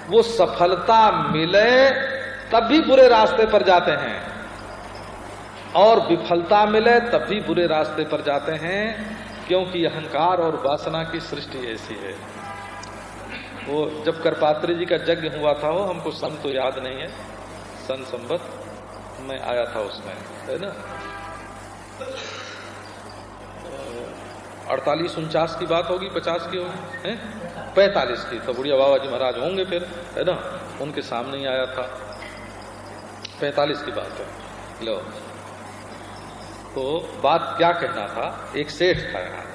वो सफलता मिले तब भी बुरे रास्ते पर जाते हैं, और विफलता मिले तब भी बुरे रास्ते पर जाते हैं, क्योंकि अहंकार और वासना की सृष्टि ऐसी है। वो जब करपात्री जी का यज्ञ हुआ था, वो हमको सन तो याद नहीं है, सन संवत मैं आया था उसमें, है ना, 48-49 की बात होगी, 50 की होगी, है 45 की, तो बुढ़िया बाबा जी महाराज होंगे फिर, है ना, उनके सामने ही आया था, 45 की बात है। लो, तो बात क्या कहना था, एक सेठ था यहाँ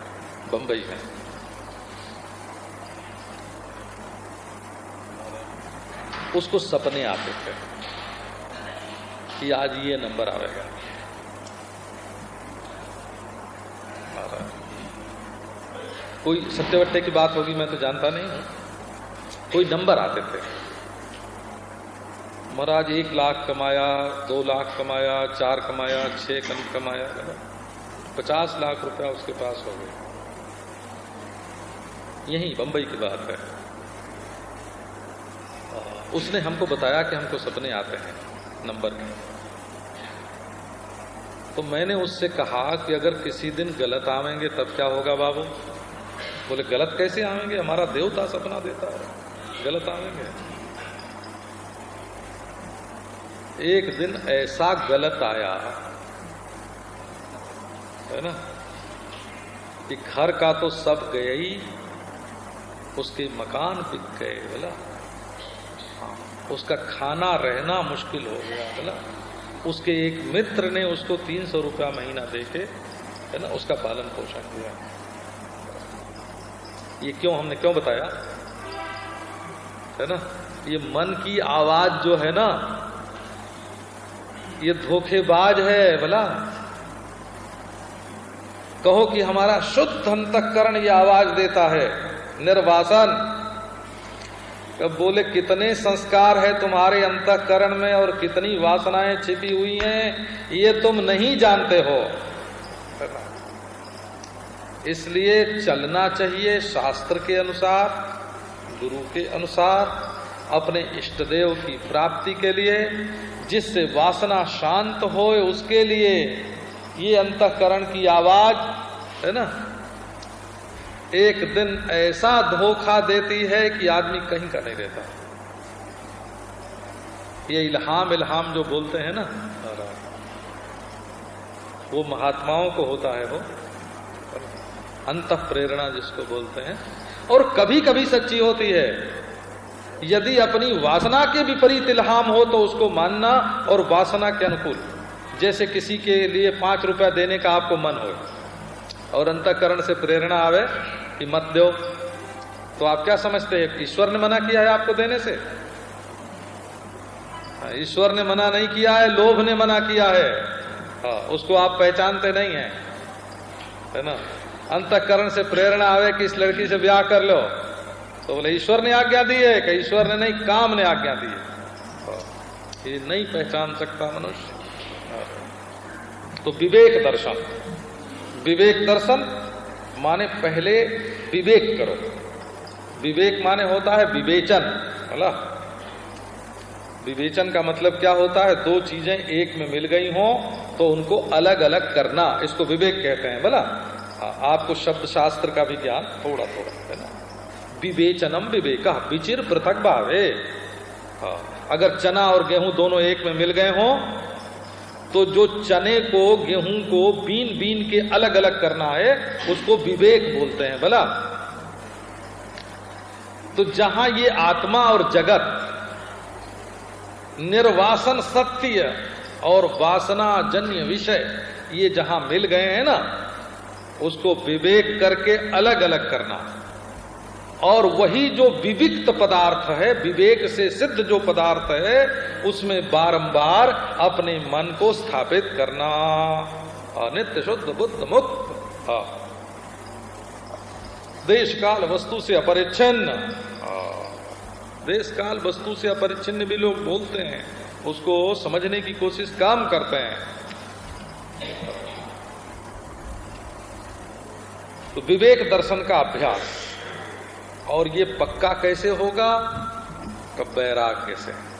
बंबई में, उसको सपने आते थे कि आज ये नंबर आएगा, कोई सत्यवट्टे की बात होगी, मैं तो जानता नहीं हूं, कोई नंबर आते थे, महाराज 1 लाख कमाया, 2 लाख कमाया, 4 कमाया, 6 कमाया, 50 लाख रुपया उसके पास हो गए। यही बंबई की बात है। उसने हमको बताया कि हमको सपने आते हैं नंबर के। तो मैंने उससे कहा कि अगर किसी दिन गलत आवेंगे तब क्या होगा बाबू? बोले गलत कैसे आवेंगे, हमारा देवता सपना देता है, गलत आवेंगे। एक दिन ऐसा गलत आया है ना कि घर का तो सब गया ही, उसके मकान बिक गए, बोला उसका खाना रहना मुश्किल हो गया, बोला उसके एक मित्र ने उसको 300 रुपया महीना देके, है ना, उसका पालन पोषण किया। ये क्यों, हमने क्यों बताया, है ना, ये मन की आवाज जो है ना, ये धोखेबाज है। बोला कहो कि हमारा शुद्ध अंतःकरण ये आवाज देता है, निर्वासन। कब बोले कितने संस्कार है तुम्हारे अंतःकरण में और कितनी वासनाएं छिपी हुई हैं, ये तुम नहीं जानते हो। इसलिए चलना चाहिए शास्त्र के अनुसार, गुरु के अनुसार, अपने इष्ट देव की प्राप्ति के लिए, जिससे वासना शांत हो, उसके लिए ये अंतःकरण की आवाज, है ना, एक दिन ऐसा धोखा देती है कि आदमी कहीं का नहीं रहता। ये इल्हाम जो बोलते हैं ना, वो महात्माओं को होता है, वो अंतः प्रेरणा जिसको बोलते हैं, और कभी कभी सच्ची होती है। यदि अपनी वासना के विपरीत इल्हाम हो तो उसको मानना, और वासना के अनुकूल, जैसे किसी के लिए 5 रुपया देने का आपको मन हो और अंतःकरण से प्रेरणा आवे कि मत दो, तो आप क्या समझते हैं, ईश्वर ने मना किया है आपको देने से? ईश्वर ने मना नहीं किया है, लोभ ने मना किया है। उसको आप पहचानते नहीं हैं, है ना। अंतःकरण से प्रेरणा आवे कि इस लड़की से ब्याह कर लो, तो बोले ईश्वर ने आज्ञा दी है, कि ईश्वर ने नहीं, काम ने आज्ञा दी है। ये नहीं पहचान सकता मनुष्य। तो विवेक दर्शन, विवेक दर्शन माने पहले विवेक करो। विवेक माने होता है विवेचन, बोला। विवेचन का मतलब क्या होता है, 2 चीजें एक में मिल गई हों तो उनको अलग अलग करना, इसको विवेक कहते हैं। बोला आपको शब्द शास्त्र का भी ज्ञान थोड़ा थोड़ा है ना। विवेचनम विवेका विचिर पृथक भावे। अगर चना और गेहूं दोनों एक में मिल गए हों तो जो चने को, गेहूं को बीन बीन के अलग अलग करना है, उसको विवेक बोलते हैं। बोला तो जहां ये आत्मा और जगत, निर्वासन सत्य और वासना जन्य विषय, ये जहां मिल गए हैं ना, उसको विवेक करके अलग अलग करना। और वही जो विविक्त पदार्थ है, विवेक से सिद्ध जो पदार्थ है, उसमें बारंबार अपने मन को स्थापित करना। नित्य शुद्ध बुद्ध मुक्त, देश काल वस्तु से अपरिच्छिन्न। देश काल वस्तु से अपरिच्छिन्न भी लोग बोलते हैं, उसको समझने की कोशिश काम करते हैं। तो विवेक दर्शन का अभ्यास, और ये पक्का कैसे होगा? वैराग्य से।